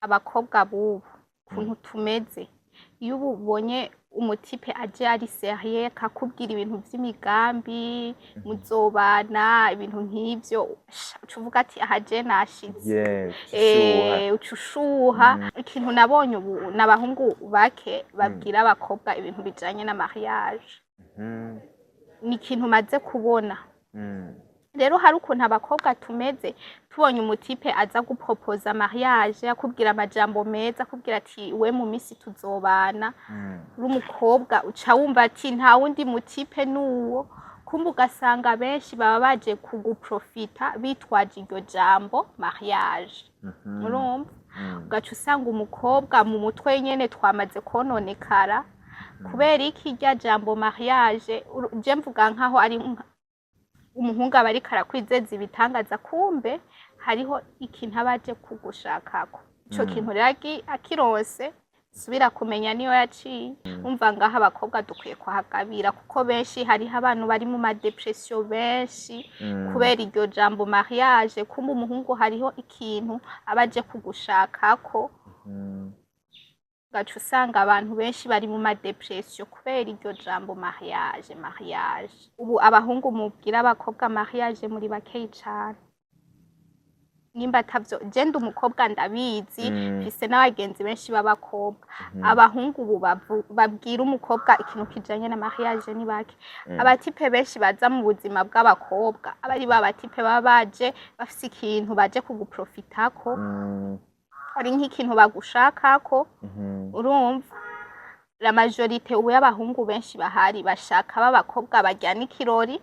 abakobwa bubu kuntu tumeze iyo ubonye umutipe aje ari serieux akakubwira ibintu vy'imigambi muzobana ibintu nk'ivyo ucuvuga ati ahaje nashize ucushuha ikintu nabonye ubu n'abahungu bake babwira abakobwa ibintu bijanye na mariage ni ikintu maze kubona rero hari ukuntu abakobwa tumeze tubonye umutipe aza gupropoza mariage akubwira amajambo meza akubwira ati we mu misi tuzobana uri umukobwa uca wumva ati nta wundi mutipe nuwo kumbe ugasanga benshi baba baje kuguprofita bitwaje iryo jambo mariage urumva ugaca usanga umukobwa mu mutwe nyene twamaze kononekara kubera iki irya jambo mariage je mvuga nkaho ari umuhungu aba ariko arakwizeza ibitangaza kumbe hariho ikintu abaje kugushakako ico kintu rero akironse subira kumenya niyo yaciye umva ngaho abakobwa dukwiye kuhagabira kuko benshi hariho abantu bari mu madepression benshi kubera iryo jambo mariage kumbe umuhungu hariho ikintu abaje kugushakako gacu usanga abantu benshi bari mu madepression kubera iryo jambo mariage ubu abahungu mubwira abakobwa mariage muri bakeyi cane nimba atavyo genda umukobwa ndabizi mfise n'abagenzi benshi b'abakobwa abahungu ubu babwira umukobwa ikintu kijanye na mariage ni bake abatipe benshi baza mu buzima bw'abakobwa abari babatipe baba baje bafise ikintu baje kuguprofitako ari nk'ikintu bagushakako urumva la majorité ubu y'abahungu benshi bahari bashaka b'abakobwa bajyana ikirori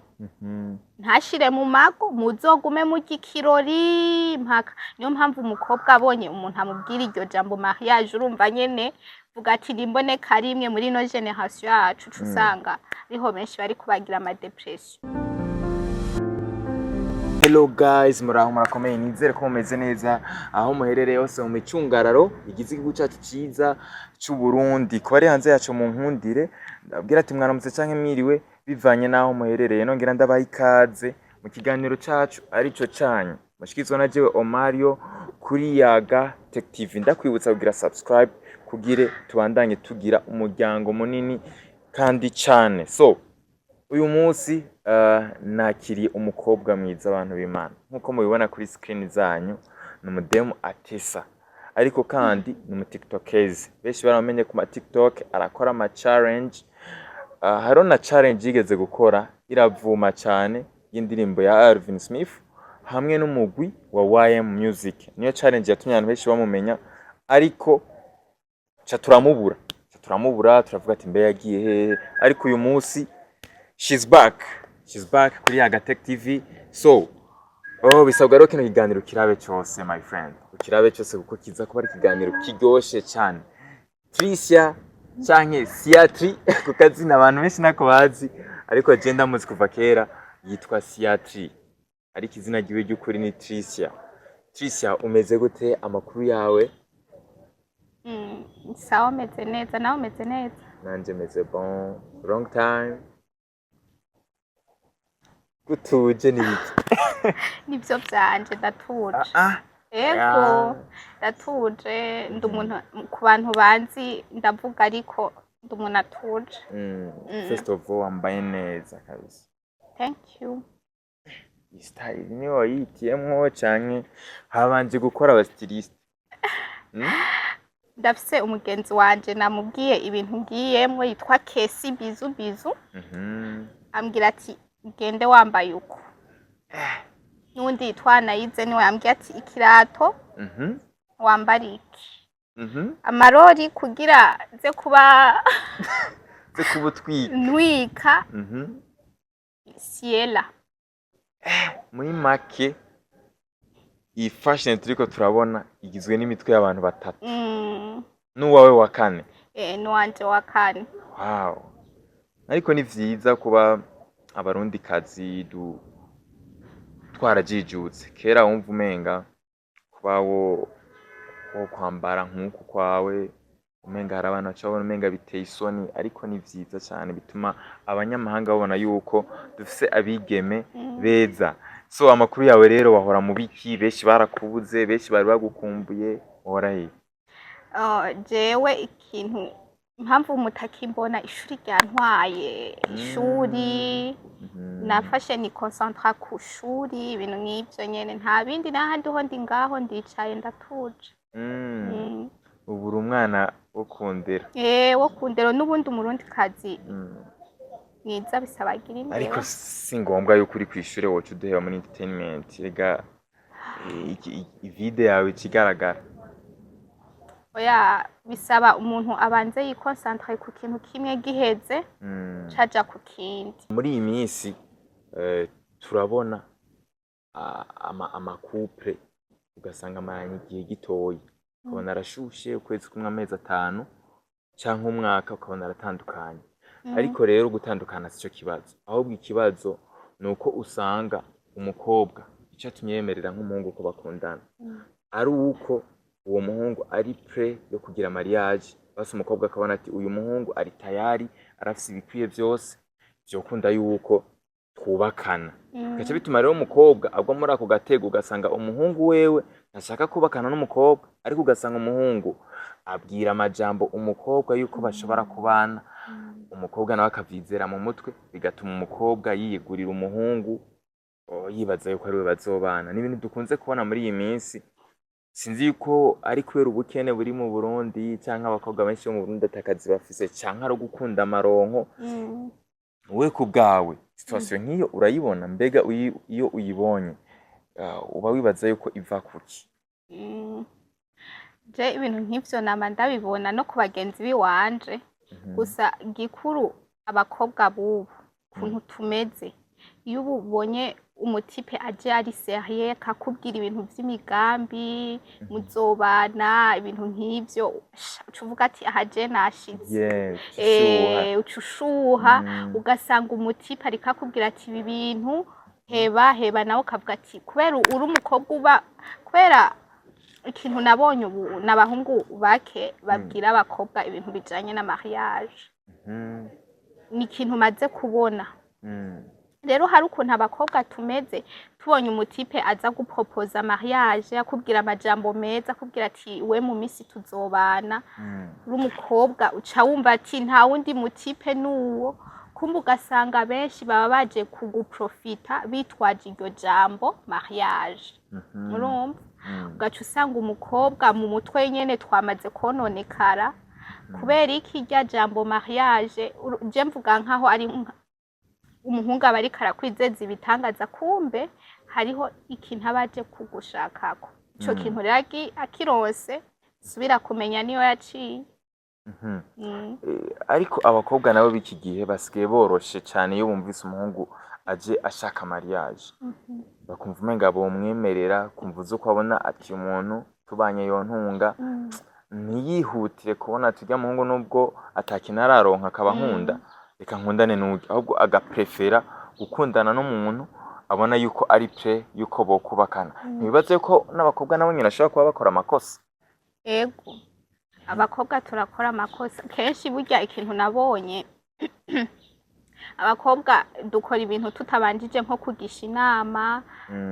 ntashire mu mago muzogume murya ikirori mpaka niyo mpamvu umukobwa abonye umuntu amubwira iryo jambo mariage urumva nyene vuga ati nimboneka rimwe muri no generation yacu usanga riho benshi bari kubagira ama depression. Hello guys, muraho murakomeye nizere ko mumeze neza aho muherereye hose mu micungararo igize igihugu cyacu ciza cy'u Burundi ko bari hanze yacu mu nkundire ndabwira ati mwaramutse canke mwiriwe bivanye naho muherereye nongera ndabaha ikaze mu kiganiro cacu arico canyu mushikizwa na jewe Omario kuri Yaga Tech TV ndakwibutsa kugira subscribe kugire tubandanye tugira umuryango munini kandi cane. So uyu munsi nakiriye umukobwa mwiza abantu b'Imana nkuko mubibona kuri screen zanyu n'umudemu Atessa ariko kandi ni TikTokers benshi baramenye ku ma TikTok arakora ama challenge haro na challenge yigeze gukora iravuma cyane y'indirimbo ya Alvin Smith hamwe n'umugwi wa YM Music niyo challenge yatumye abantu benshi bamumenya ariko turamubura turavuga ati mbe yagiye hehe ariko uyu munsi she's back kuri Yaga Tech TV. So bisabwa rero kino kiganiro kirabe cyose my friend ukirabe cyose kuko kiza kuba ari kiganiro kiryoshe cyane Tricia canke Siatri kukazina abantu benshi nako bazi ariko agenda muzi kuva kera yitwa Siatri ariko izina giwe ry'ukuri ni Tricia umeze gute amakuru yawe? Sawa meze neza nawe umeze neza? Nanje meze bon long time gutuje nibiki nivyo vyanje ndatuje ego ndatuje ndi umuntu ku bantu banzi ndavuga ariko ndi umuntu atuje first of all wambaye neza kabisa. Thank you. Style ni wayitiyemwo canke habanje gukora aba stylist? Ndafise umugenzi wanje namubwiye ibintu ngiyemwo yitwa Kesi Bizu ambwira ati gende wambaye uko nundi yitwa Nayize niwe ambwiye ati ikirato wambara iki amarori kugira ze kuba ntwika Ciela muri make iyi fashion turiko turabona igizwe n'imitwe y'abantu batatu n'uwawe wa kane? N'uwanje wa kane. Wow, ariko ni vyiza kuba abarundi kazi twarajijutse kera wumva umenga kuba wo kwambara nk'uko kwawe umenga hari abantu bacabona umenga biteye isoni ariko ni vyiza cyane bituma abanyamahanga babona yuko dufise abigeme beza. So amakuru yawe rero wahora mu biki benshi barakubuze benshi bari bagukumbuye wahora he? jewe ikintu impamvu mutakimbona ishuri ryantwaye ishuri nafashe ni concentra ku shuri ibintu nk'ibyo nyene nta bindi n'ahandi ho ndi ngaho ndicaye ndatuje. ubu uri umwana wo kundera wo kundero n'ubundi umurundi kazi mwiza bisaba agira indero. ariko si ngombwa yuko uri kw'ishure woca uduheba muri entertainment rega ivide yawe ikigaragara. Oya bisaba umuntu abanze yikonsantre ku kintu kimwe giheze caja ku kindi. Muri iyi minsi turabona amakupure ugasanga amaranye igihe gitoyi ukabona arashushe ukwezi kumwe amezi 5 canke umwaka ukabona aratandukanye. Ariko rero gutandukana sico kibazo, ahubwo ikibazo nuko usanga umukobwa ico tumyemerera nk'umuhungu ko bakundana ari uko uwo muhungu ari pre yo kugira mariage, basi umukobwa akabona ati uyu muhungu ari tayari arafise ibikwiye byose vyokunda yuko twubakana. Gace bituma rero umukobwa agwa muri ako gatego ugasanga umuhungu wewe ntashaka kubakana n'umukobwa, ariko ugasanga umuhungu abwira amajambo umukobwa yuko bashobora kubana, umukobwa nawe akavyizera mu mutwe bigatuma umukobwa yiyegurira umuhungu yibaza yuko ari we bazobana. N'ibintu dukunze kubona muri iyi minsi, sinzi yuko ari kubera ubukene buri mu Burundi canke abakobwa benshi bo mu Burundi atakazi bafise canke ari gukunda amaronko. We ku bwawe situation nk'iyo urayibona? Mbega iyo uyibonye uba wibaza yuko iva kuki? Je ibintu nk'ivyo nama ndabibona no ku bagenzi biwanje, gusa gikuru abakobwa bubu kuntu tumeze, iyo ubonye umutipe aje ari serieux kakubwira ibintu vy'imigambi muzobana ibintu nk'ivyo ucuvuga ati aha je nashize. Ucushuha ugasanga umutipe ariko akubwira ati ibi bintu heba nawe ukavuga ati kubera uri umukobwa uba kubera ikintu nabonye ubu n'abahungu bake babwira abakobwa ibintu bijanye na mariage. Ni ikintu maze kubona. Rero hari ukuntu abakobwa tumeze tubonye umutipe aza gupropoza mariage akubwira amajambo meza akubwira ati we mu misi tuzobana, uri umukobwa uca wumva ati nta wundi mutipe nuwo, kumbe ugasanga benshi baba baje kuguprofita bitwaje iryo jambo mariage. Urumva ugaca usanga umukobwa mu mutwe nyene twamaze kononekara kubera iki rya jambo mariage. Je mvuga nkaho ari umuhungu aba ariko arakwizeza ibitangaza, kumbe hariho ikintu abaje kugushakako. Ico kintu rero akironse subira kumenya niyo yaciye. Ariko abakobwa nabo biki gihe basigaye boroshe cyane iyo bumvise umuhungu aje ashaka mariage, bakumva umenga bomwemerera, kumva uzi uko abona ati umuntu tubanye yontunga, ntiyihutire kubona tujya muhungu nubwo atakina araronka akaba nkunda reka nkundane n'uyu, ahubwo agaprefera gukundana n'umuntu abona yuko ari pre yuko bokubakana. Ntibibaze yuko n'abakobwa nabo nyine ashobora kuba bakora amakosa? Ego abakobwa turakora amakosa kenshi. Burya ikintu nabonye abakobwa dukora ibintu tutabanjije nko kugisha inama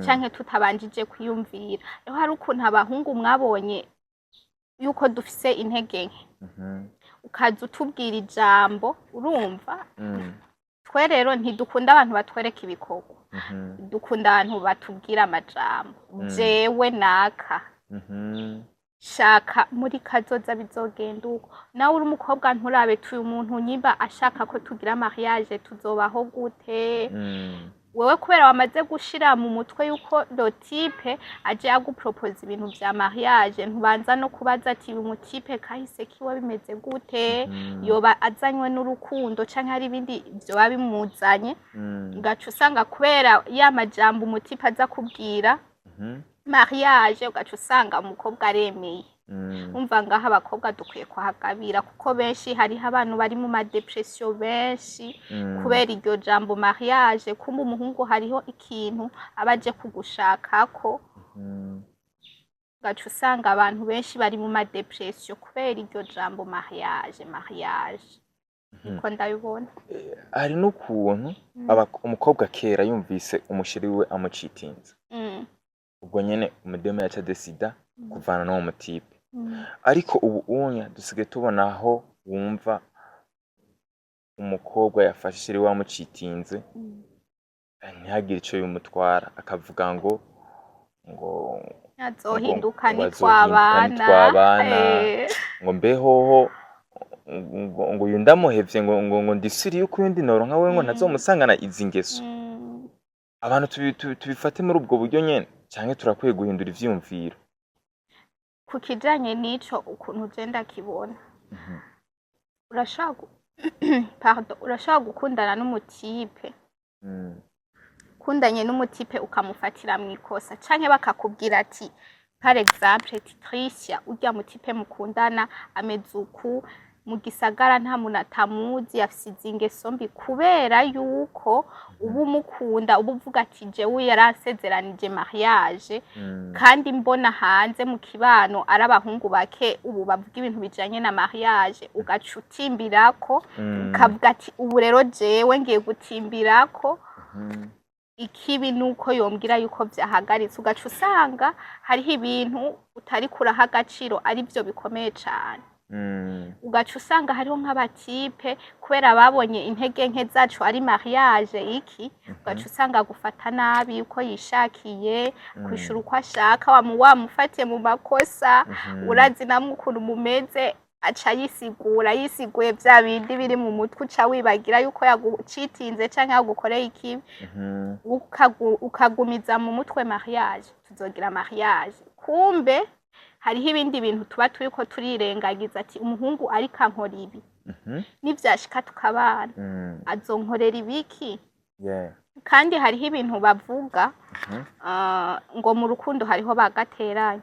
canke tutabanjije kwiyumvira. Rero hari ukuntu abahungu mwabonye yuko dufise intege nke, ukaza utubwira ijambo urumva. Twe rero ntidukunda abantu batwereka ibikorwa, dukunda abantu batubwira amajambo. Jewe naka shaka muri kazoza bizogenda uko, nawe uri umukobwa nturabe tuyu muntu nyimba ashaka ko tugira mariage tuzobaho gute. Wewe kubera wamaze gushira mu mutwe yuko do type aje agupropoza ibintu vya mariage, ntubanza no kubaza ati uyu mutipe kahise kiwe bimeze gute, yoba azanywe n'urukundo canke hari ibindi vyo bimuzanye. Ugaca usanga kubera ya majambo umutipe aza kubwira mariage, ugaca usanga umukobwa aremeye. Umva ngaho abakobwa dukwiye kuhagabira, kuko benshi hariho abantu bari mu madepression benshi kubera iryo jambo mariage. Kumbe umuhungu hariho ikintu abaje kugushakako, ugaca usanga abantu benshi bari mu madepression kubera iryo jambo mariage. Niko ndabibona. Hari n'ukuntu umukobwa kera yumvise umushiri we amucitinze, ubwo nyene umudeme yaca desida kuvana n'uwo mutipe. ariko ubu unya dusigaye tubona aho wumva umukobwa yafashe sheri wamucitinze ntihagire ico bimutwara akavuga ngo azohinduka ntitwabana nitwabana ngo mbehoho ngo uyu ndamuhevye ngo ndisiri yuko uyu ndi noronka wewe ngo ntazomusangana izi ngeso. Abantu tubifate muri ubwo buryo nyene canke turakwiye guhindura ivyiyumviro ku kijanye n'ico ukuntu je ndakibona. urashobora gukundana n'umutipe ukundanye n'umutipe ukamufatira mu ikosa canke bakakubwira ati par exemple Tricia urya mutipe mukundana ameze uku mu gisagara nta muntu atamuzi afise ingeso mbi kubera yuko ubu mukunda ubu uvuga ati jewe yaransezeranije mariage kandi mbona hanze mu kibano ari abahungu bake ubu bavuga ibintu bijanye na mariage ugaca utimbirako ukavuga ati ubu rero jewe ngiye gutimbirako ikibi nuko yombwira yuko vyahagaritse ugaca usanga hariho ibintu utari kuraha agaciro ari byo bikomeye cane. Ugaca usanga hariho nk'abatipe kubera babonye intege nke zacu ari mariage iki ugaca usanga gufata nabi yuko yishakiye kwishura uko ashaka wamufatiye mu makosa urazi namwe ukuntu mumeze aca yisiguye vya bindi biri mu mutwe uca wibagira yuko yagucitinze canke yagukoreye ikibi ukagumiza mu mutwe mariage tuzogira mariage kumbe hariho ibindi bintu tuba turiko turirengagiza ati umuhungu ariko ankora ibi nivyashika tukabana azonkorera ibiki kandi hariho ibintu bavuga ngo mu rukundo hariho bagateranya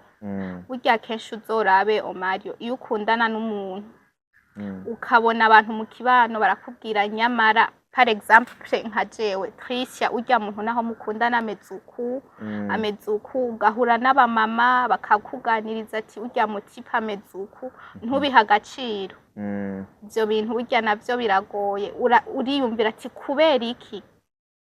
burya kenshi uzorabe Omario iyo ukundana n'umuntu ukabona abantu mu kibano barakubwira nyamara par exemple nka jewe Tricia urya muntu naho mukundana ameze uku ugahura n'abamama bakakuganiriza ati urya mutipe ameze uku ntubiha agaciro ivyo bintu burya navyo biragoye uriyumvira ati kubera iki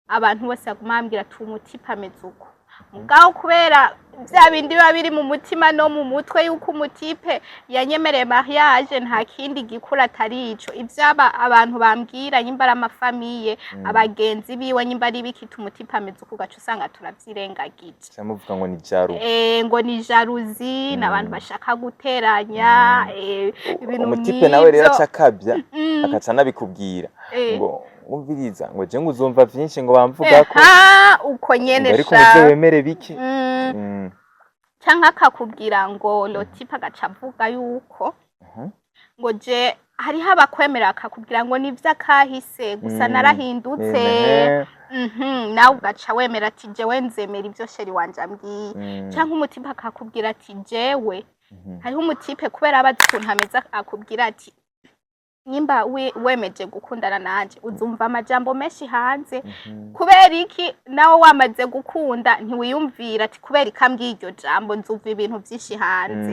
abantu bose bagumambira ati umutipe ameze uku mugabo kubera vya bindi biba biri mu mutima no mu mutwe yuko umutipe yanyemereye mariage nta kindi gikura atari ico ivyaba abantu bambwira nyimba ari amafamiye abagenzi biwe nyimba ari bikita umutipe ameze uku gaca usanga turavyirengagije cyamuvuga ngo ni jaru ngo ni jaruzi n'abantu bashaka guteranya ibintu umutipe nawe rero acakabya akaca nabikubwira ngo umviriza ngo je nguzumva vyinshi ngo bamvuga ko uko nyene sha ariko uze wemere biki canka akakubwira ngo lotipe agaca avuga yuko ngo je hariho abakwemera akakubwira ngo nivyo akahise gusa narahindutse nawe ugaca wemera ati jewe nzemera ivyo sheri wanje ambwiye canke umutipe akakubwira ati jewe hariho umutipe kubera abazi ukuntu ameze akubwira ati nyimba wemeje gukundana nanje uzumva amajambo menshi hanze kubera iki nawe wamaze gukunda ntiwiyumvira ati kubera ikambwiye iryo jambo nzumva ibintu vyinshi hanze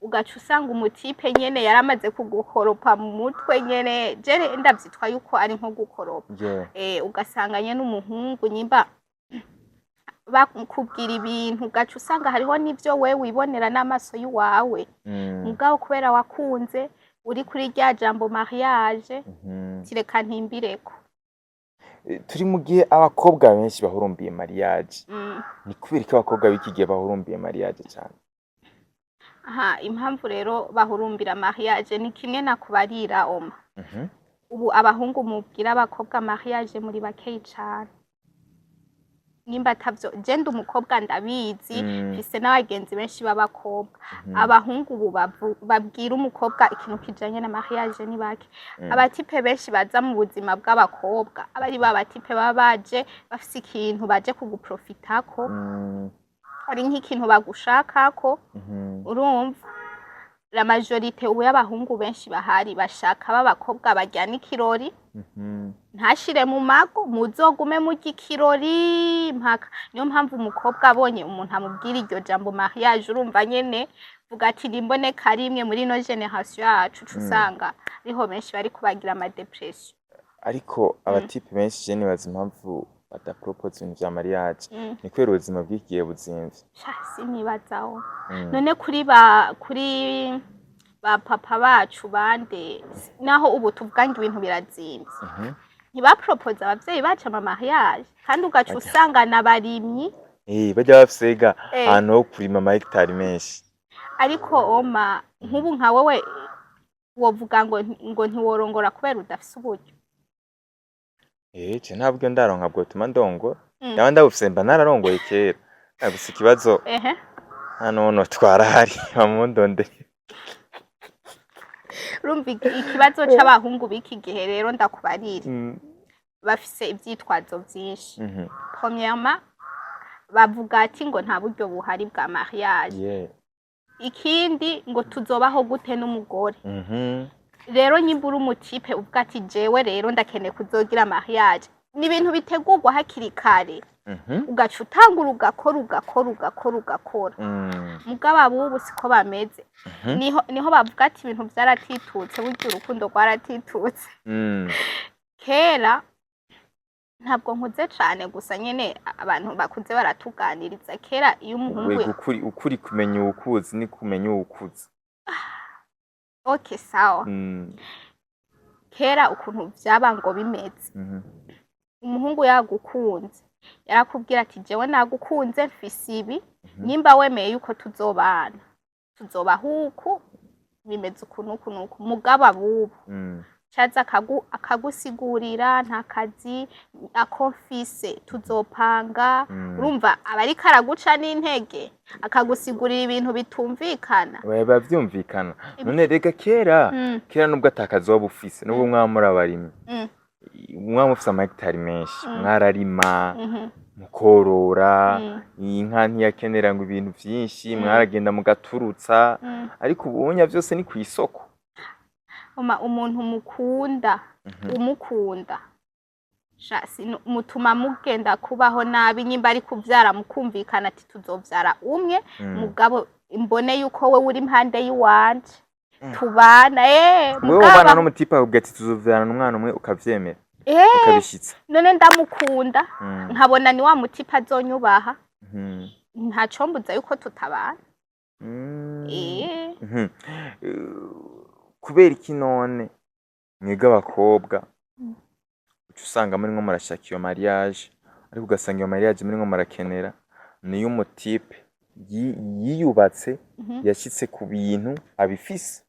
ugaca usanga umutipe nyene yaramaze kugukoropa mu mutwe nyene je ndavyitwa yuko ari nko gukoropa ugasanga nyene umuhungu nyimba bakubwira ibintu ugaca usanga hariho n'ivyo wewe wibonera n'amaso y'uwawe mugabo kubera wakunze uri kuri rya jambo mariage tireka ntimbireko turi mu gihe abakobwa benshi bahurumbiye mariage ni kubera ko abakobwa b'iki gihe bahurumbiye mariage cyane impamvu rero bahurumbira mariage ni kimwe nakubarira Oma ubu abahungu mubwira abakobwa mariage muri bakeyi cyane nimba tavyo je umukobwa ndabizi fise n'abagenzi benshi b'abakobwa abahungu ubu babwira umukobwa ikintu kijanye na mariage ni bake abatipe benshi baza mu buzima bw'abakobwa abari babatipe babaje bafise ikintu baje kuguprofitako ari nk'ikintu bagushakako urumva la majorité ubu y'abahungu benshi bahari bashaka b'abakobwa bajyana ikirori ntashire mu mago muzogume mu gikirori mpaka niyo mpamvu umukobwa abonye umuntu amubwira iryo jambo mariage urumva nyene vuga ati nimboneka rimwe muri no generation yacu usanga ariho benshi bari kubagira ama depression ariko abatipe benshi je nibaza impamvu badapropose ibintu vya mariage Mm. ni kubera ubuzima bw'ikigihe buzimvye. Sha sinibazaho. Mm. None kuri ba papa bacu bande naho ubu tuvuga ngo ibintu birazimvye. Mhm. Ntibapropose abavyeyi bacu ama mariage kandi ugaca usanga n'abarimyi Bajya bafisega Eh. ahantu ho kurima amahegitari menshi. ariko oma nk'ubu nka wowe wovuga ngo ntiworongora kubera udafise uburyo. Je ntabwo ndaronka bwotuma ndongora. Mm. Ndaba ndabufise mba nararongoye kera. Gusa ikibazo Ehe. hano notwara hari bamundondeye. Urumva ikibazo c'abahungu b'iki gihe rero ndakubarira Mm. bafise ivyitwazo vyinshi. Mhm. Premièrement bavuga ati ngo nta buryo buhari bwa mariage. Yeah. Ikindi ngo tuzobaho gute n'umugore. Mhm. Rero nyibura umutipe uvuga ati jewe rero ndakeneye kuzogira mariage. Ni ibintu bitegurwa hakiri kare. Mhm. Ugaca utangura ugakora. Mm. Mugabo abubu siko bameze. Mhm. Niho bavuga ati ibintu vyaratitutse burya urukundo rwaratitutse. Mm. Kera ntabwo nkuze cane gusa nyene abantu bakuze baratuganiriza kera iyo umuhungu ukuri kumenya uwukuzi ni kumenya uwukuzi. okay sawa. Mm. Kera ukuntu vyaba ngo bimeze. Mhm. Umuhungu yagukunze yarakubwira ati jewe nagukunze mfise ibi nimba wemeye yuko tuzobana tuzobahuku bimeze ukuntu mugabo abubu Mm. caza akagusigurira nta kazi akonfise tuzopanga. Urumva abari karaguca n'intege akagusigurira ibintu bitumvikana. Weba vyumvikana. None rega kera nubwo atakazoba ufise nubwo mwamura abarimyi. Mwamufise amahegitari menshi mwararima mukorora inka ntiyakenera ngo ibintu vyinshi mwaragenda mugaturutsa ariko ubunya vyose ni kw'isoko. Umuntu mukunda umukunda mutuma mugenda kubaho nabi nyimba ari kuvyara mukumvikana ati tuzovyara umwe mugabo imbone yuko we uri impande yiwanje tubana mugabo ubana n'umutipa akubwira ati tuzovyarana umwana umwe ukavyemera ukabishitsa. None ndamukunda nkabona ni wa mutipa azonyubaha ntaco mbuza yuko tutabana. Kubera iki none mwebwe abakobwa uca usanga murimwo murashaka iyo mariage ariko ugasanga iyo mariage murimwo murakenera niyo umutipe yiyubatse yashitse ku bintu abifise.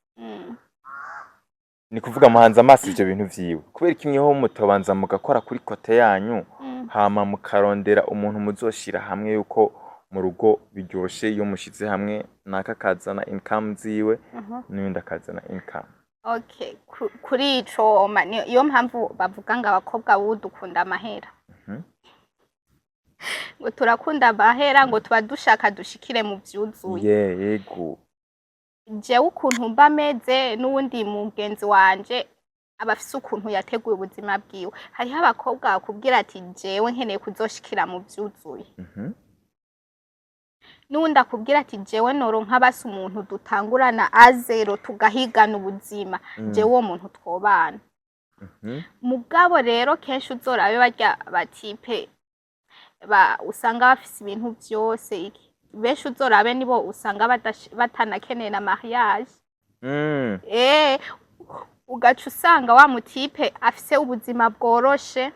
Ni kuvuga muhanze amaso ivyo bintu vyiwe kubera iki mweho mutobanza mugakora kuri kote yanyu hama mukarondera umuntu muzoshira hamwe yuko mu rugo biryoshe iyo mushize hamwe naka kazana income ziwe n'undi akazana income. Okay, kuri ico iyo mpamvu bavuga ngo abakobwa bubu dukunda amahera. Ngo turakunda amahera ngo tuba dushaka dushikire mu vyuzuye. Yego. Jewe ukuntu mba meze n'uwundi mugenzi wanje abafise ukuntu yateguye ubuzima bwiwe. Hariho abakobwa bakubwira ati jewe nkeneye kuzoshikira mu vyuzuye. N'uwundi akubwira ati jewe noronka basi umuntu dutangurana azero tugahigana ubuzima jewe uwo muntu twobana. Mugabo rero kenshi uzorabe barya batipe usanga bafise ibintu vyose benshi uzorabe nibo usanga batanakeneye na mariage. Ugaca usanga wa mutipe afise ubuzima bworoshe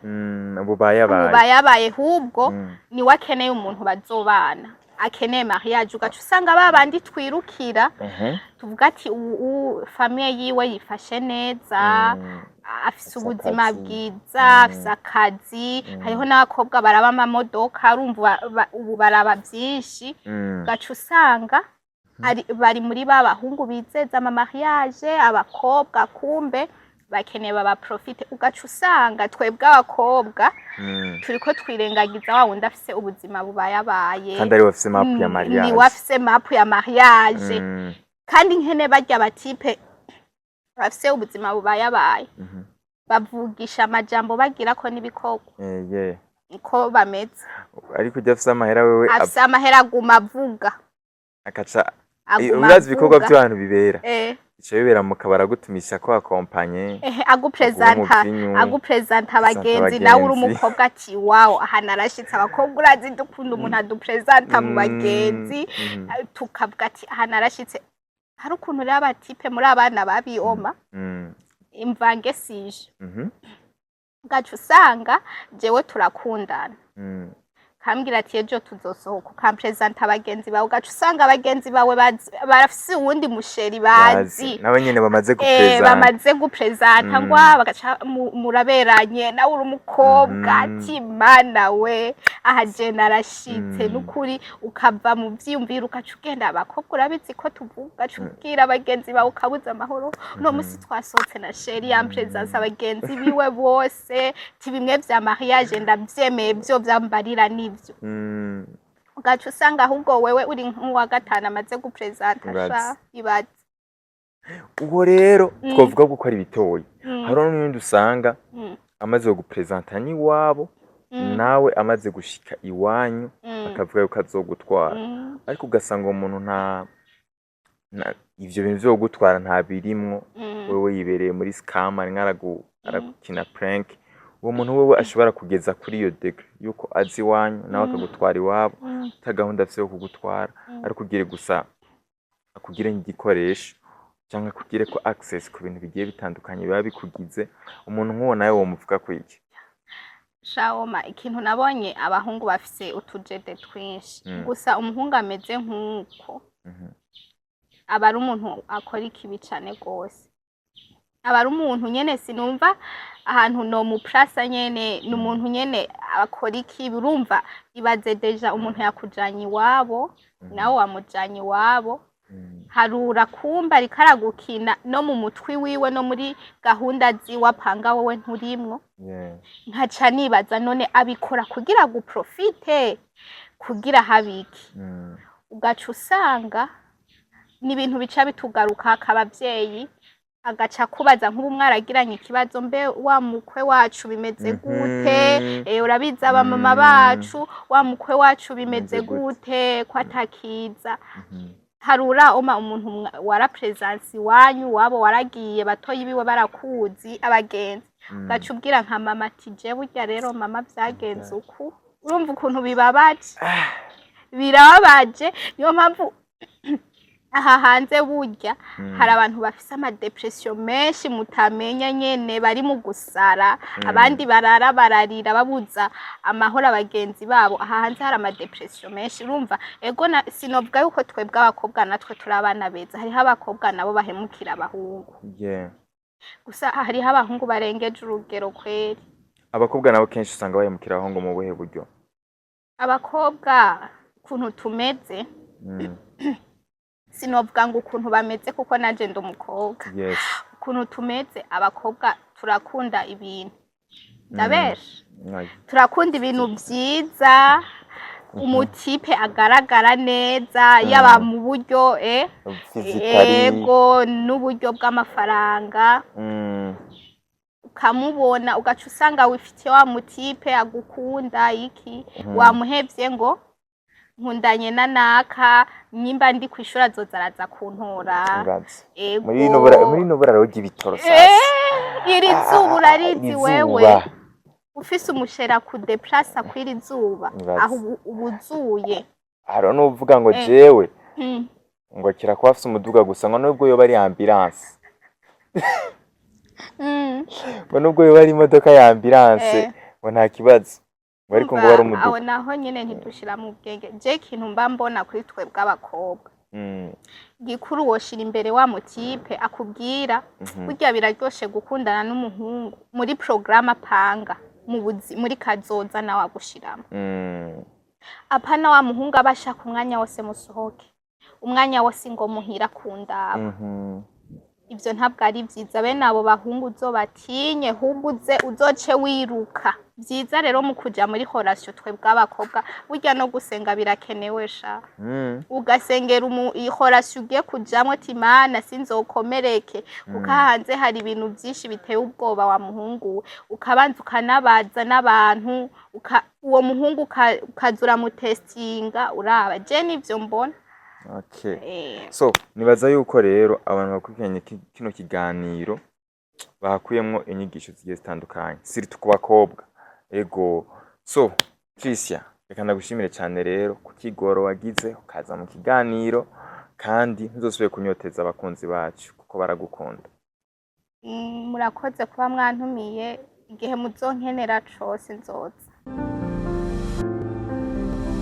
bubayabaye hubwo niwe akeneye umuntu bazobana akeneye mariage. Ugaca usanga babandi twirukira tuvuga ati famille yiwe yifashe neza afise ubuzima bwiza afise akazi hariho n'abakobwa baraba amamodoka urumva ubu baraba vyinshi. Ugaca usanga bari muri babahungu bizeza ama mariage abakobwa kumbe bakeneye baba profite. Ugaca usanga twebwe abakobwa turiko twirengagiza wa wundi afise ubuzima bubayabaye kandi ari wafise map ya mariage. Ni wafise map ya mariage kandi nkene barya batipe bafise ubuzima bubayabaye bavugisha amajambo bagira ko nibikoko ko bameze ariko ujya afise amahera wewe afise amahera aguma avuga akaca aguma urazi ibikorwa avuga by'abantu bibera eh ico bibera mukabara gutumisha ko akompanye agupresenta abagenzi nawe uri umukobwa ati wawo aha narashitse abakobwa urazi dukunda umuntu adupresenta mu bagenzi tukavuga ati aha narashitse hari ukuntu rero abatipe muri abana babioma imvange sije gacu usanga jewe turakundana kambwira ati ejo tuzosohoka ukampresenta abagenzi bawe ugaca usanga abagenzi bawe barafise uwundi musheri bazi nawe nyene bamaze gupresenta ngwa bagaca muraberanye nawe uri umukobwa ati mana we aha je narashitse n'ukuri ukava mu vyiyumviro ugaca ugenda abakobwa urabizi ko tuvuga cubwira abagenzi bawe ukabuza amahoro no musi twasohotse na sheri yampresenta abagenzi biwe bose ti bimwe vya mariage ndavyemeye vyo vyambarira n'ivyo ugaca usanga ahubwo wewe uri nk'uwa gatanu amaze gupresenta sha ibaze ubwo rero twavuga gukora ibitoyi hari n'undi usanga amaze gupresenta ni wabo nawe amaze gushika iwanyu akavuga yuko azogutwara ariko ugasanga umuntu nta ivyo bintu vyo gutwara nta birimwo wewe yibereye muri scam ari aragukina prank uwo muntu wewe ashobora kugeza kuri iyo degree yuko azi iwanyu nawe akagutwara iwabo utagahunda afise yo kugutwara ariko ugire gusa akugire nk'igikoresho cyangwa kugire ko access ku bintu bigiye bitandukanye biba bikugize umuntu nk'uwo nawe womuvuga ko iki Shaoma ikintu nabonye abahungu bafise utujede twinshi gusa umuhungu ameze nk'uko aba ari umuntu akora ikibi cane gose aba ari umuntu nyene sinumva ahantu no mu prasa nyene n'umuntu nyene akora ikibi urumva ibaze deja umuntu yakujanye iwabo nawe wamujanye iwabo harura kumba rikaragukina no mu mutwi wiwe no muri gahunda ziwapanga wowe nturimwo nkaca nibaza none abikora kugira guprofite kugira habiki ugaca usanga ni ibintu bica bitugaruka akabavyeyi agaca kubaza nk'ubu mwaragiranye ikibazo mbe wa mukwe wacu bimeze gute urabizi abamama bacu wa mukwe wacu bimeze gute ko atakiza harura oma umuntu warapresence wanyu wabo waragiye batoyi biwe barakuzi abagenzi gaca ubwira nka mama ati je burya rero mama vyagenze uku urumva ukuntu bibabaje birababaje niyo mpamvu aha hanze burya hari abantu bafise ama depression menshi mutamenya nyene bari mu gusara abandi bararira babuza amahoro abagenzi babo aha hanze hari ama depression menshi urumva ego sinovuga yuko twebwe abakobwa natwe turabana beza hariho abakobwa nabo bahemukira abahungu gusa hariho abahungu barengeje urugero kweri abakobwa nabo kenshi usanga bahemukira abahungu mu buhe buryo abakobwa kuntu tumeze sinovuga ngo ukuntu bameze kuko nanje ndi umukobwa ukuntu tumeze abakobwa turakunda ibintu ndabesha turakunda ibintu vyiza umutipe agaragara neza yaba mu buryo ego n'uburyo bw'amafaranga ukamubona ugaca usanga wifitiye wa mutipe agukunda iki wamuhevye ngo nkundanye na naka nyimba ndi kwishura azoza araza kuntora muri no buraro ry'ibitoro sasa iri zuba urarizi wewe ufise umushera ku deplace akwiri zuba aho ubuzuye haro no uvuga ngo jewe ngo kirakuba afise umuduga gusa ngo nubwo yoba ari ambulance ngo nubwo yoba ari imodoka ya ambulance ngo nta kibazo ariko ngo wari umuduga aho naho nyene ntidushira mu bwenge je kintu mba mbona kuri twe bw'abakobwa gikuru woshira imbere wa mutipe akubwira burya biraryoshe gukundana n'umuhungu muri programme apanga muri kazoza nawe agushiramo apana wa muhungu abashaka umwanya wose musohoke umwanya wose ngo muhira kundaba ivyo ntabwo ari vyiza bene abo bahungu uzobatinye huguze uzoce wiruka vyiza rero mu kuja muri horasyo twe bw'abakobwa burya no gusenga birakenewe sha ugasengera horasyo ugiye kujamwo timana sinzokomereke ukahanze hari ibintu vyinshi biteye ubwoba wa muhungu ukabanza ukanabaza n'abantu uwo muhungu ukazura mu testinga uraba je nivyo mbona Okay. Eh, So nibaza yuko rero abantu bakurikiranye kino kiganiro bahakuyemwo inyigisho zigiye zitandukanye siritu ku bakobwa. Ego. So Tricia, reka ndagushimire cyane rero ku kigoro wagize ukaza mu kiganiro kandi ntuzosubire kunyoteza abakunzi bacu kuko baragukunda. murakoze kuba mwantumiye, igihe muzonkenera cose nzoza.